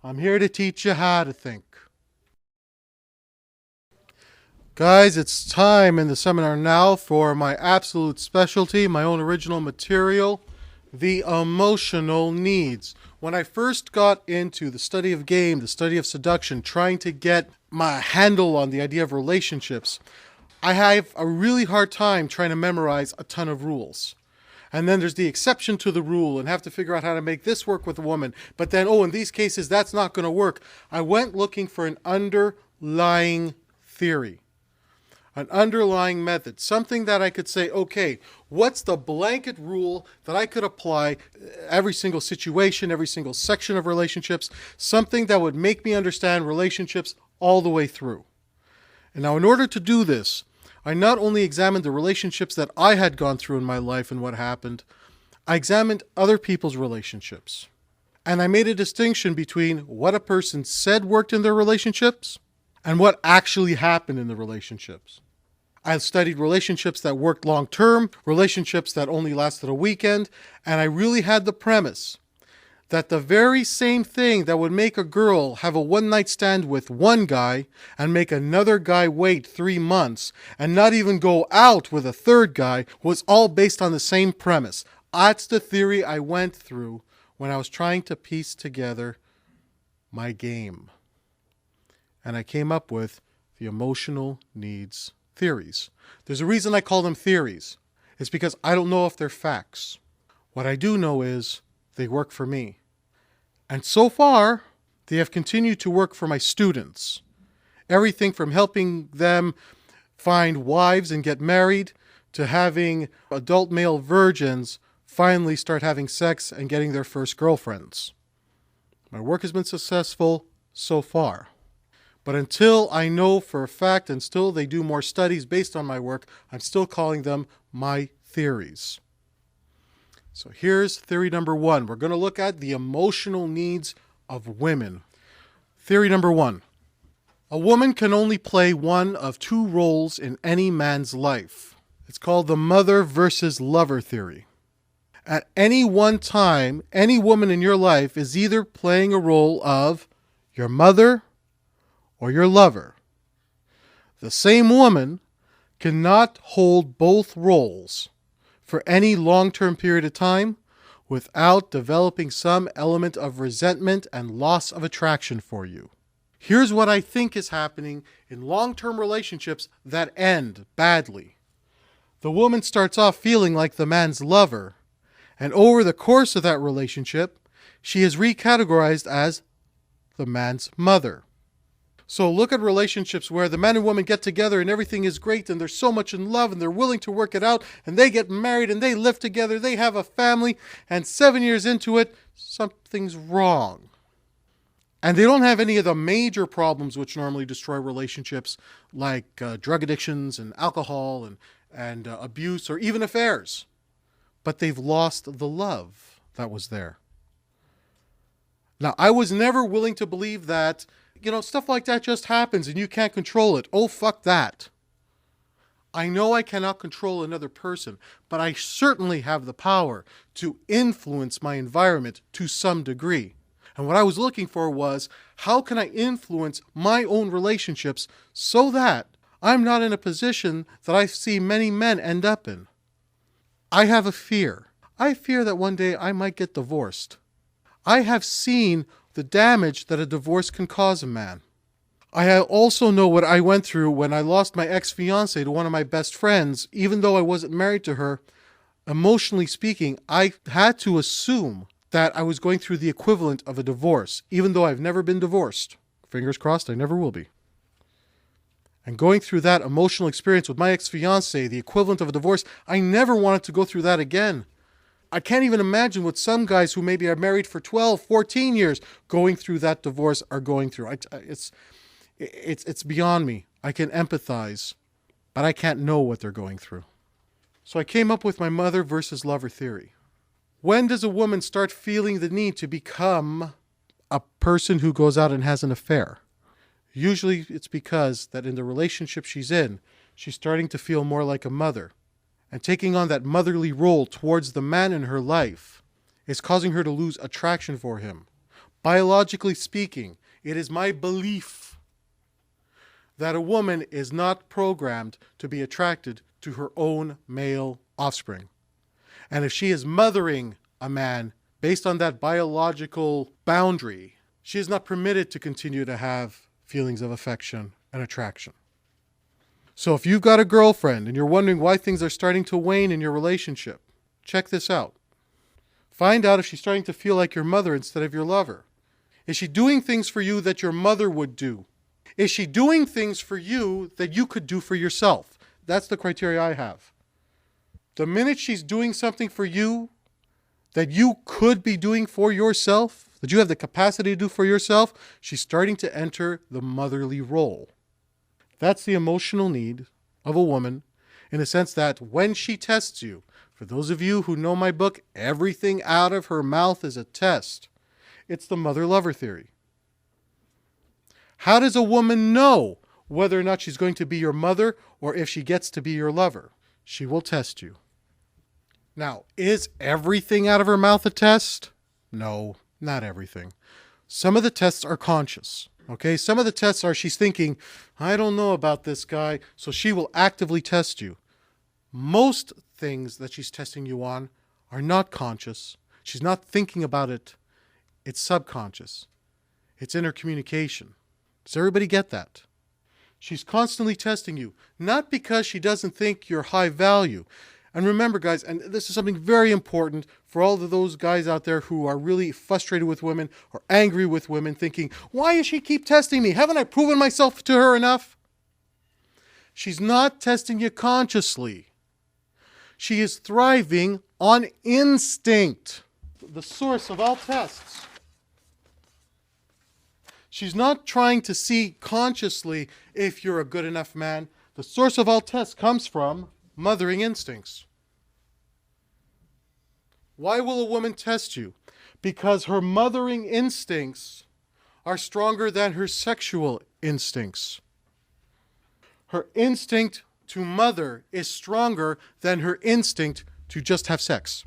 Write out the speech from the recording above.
I'm here to teach you how to think. Guys, it's time in the seminar now for my absolute specialty, my own original material, the emotional needs. When I first got into the study of game, the study of seduction, trying to get my handle on the idea of relationships, I have a really hard time trying to memorize a ton of rules. And then there's the exception to the rule and have to figure out how to make this work with a woman. But then, in these cases, that's not going to work. I went looking for an underlying theory, an underlying method, something that I could say, okay, what's the blanket rule that I could apply every single situation, every single section of relationships, something that would make me understand relationships all the way through. And now in order to do this, I not only examined the relationships that I had gone through in my life and what happened, I examined other people's relationships. And I made a distinction between what a person said worked in their relationships and what actually happened in the relationships. I studied relationships that worked long term, relationships that only lasted a weekend, and I really had the premise that the very same thing that would make a girl have a one-night stand with one guy and make another guy wait 3 months and not even go out with a third guy was all based on the same premise. That's the theory I went through when I was trying to piece together my game. And I came up with the emotional needs theories. There's a reason I call them theories. It's because I don't know if they're facts. What I do know is they work for me. And so far, they have continued to work for my students. Everything from helping them find wives and get married to having adult male virgins finally start having sex and getting their first girlfriends. My work has been successful so far. But until I know for a fact and still they do more studies based on my work, I'm still calling them my theories. So here's theory number 1. We're going to look at the emotional needs of women. Theory number 1. A woman can only play one of 2 roles in any man's life. It's called the mother versus lover theory. At any one time, any woman in your life is either playing a role of your mother or your lover. The same woman cannot hold both roles for any long-term period of time without developing some element of resentment and loss of attraction for you. Here's what I think is happening in long-term relationships that end badly. The woman starts off feeling like the man's lover, and over the course of that relationship, she is recategorized as the man's mother. So look at relationships where the man and woman get together and everything is great and they're so much in love and they're willing to work it out and they get married and they live together, they have a family, and 7 years into it, something's wrong. And they don't have any of the major problems which normally destroy relationships like drug addictions and alcohol and abuse or even affairs. But they've lost the love that was there. Now, I was never willing to believe that stuff like that just happens and you can't control it. Oh, fuck that. I know I cannot control another person, but I certainly have the power to influence my environment to some degree. And what I was looking for was, how can I influence my own relationships so that I'm not in a position that I see many men end up in? I have a fear. I fear that one day I might get divorced. I have seen the damage that a divorce can cause a man. I also know what I went through when I lost my ex-fiancée to one of my best friends. Even though I wasn't married to her, emotionally speaking, I had to assume that I was going through the equivalent of a divorce, even though I've never been divorced. Fingers crossed, I never will be. And going through that emotional experience with my ex-fiancée, the equivalent of a divorce, I never wanted to go through that again. I can't even imagine what some guys who maybe are married for 12, 14 years going through that divorce are going through. It's beyond me. I can empathize, but I can't know what they're going through. So I came up with my mother versus lover theory. When does a woman start feeling the need to become a person who goes out and has an affair? Usually it's because that in the relationship she's in, she's starting to feel more like a mother. And taking on that motherly role towards the man in her life is causing her to lose attraction for him. Biologically speaking, it is my belief that a woman is not programmed to be attracted to her own male offspring. And if she is mothering a man based on that biological boundary, she is not permitted to continue to have feelings of affection and attraction. So if you've got a girlfriend and you're wondering why things are starting to wane in your relationship, check this out. Find out if she's starting to feel like your mother instead of your lover. Is she doing things for you that your mother would do? Is she doing things for you that you could do for yourself? That's the criteria I have. The minute she's doing something for you that you could be doing for yourself, that you have the capacity to do for yourself, she's starting to enter the motherly role. That's the emotional need of a woman, in the sense that when she tests you, for those of you who know my book, Everything Out of Her Mouth is a Test, it's the mother-lover theory. How does a woman know whether or not she's going to be your mother or if she gets to be your lover? She will test you. Now, is everything out of her mouth a test? No, not everything. Some of the tests are conscious. Okay, some of the tests are she's thinking, I don't know about this guy, so she will actively test you. Most things that she's testing you on are not conscious. She's not thinking about it. It's subconscious. It's inner communication. Does everybody get that? She's constantly testing you, not because she doesn't think you're high value. And remember, guys, and this is something very important for all of those guys out there who are really frustrated with women or angry with women, thinking, why does she keep testing me? Haven't I proven myself to her enough? She's not testing you consciously. She is thriving on instinct, the source of all tests. She's not trying to see consciously if you're a good enough man. The source of all tests comes from mothering instincts. Why will a woman test you? Because her mothering instincts are stronger than her sexual instincts. Her instinct to mother is stronger than her instinct to just have sex.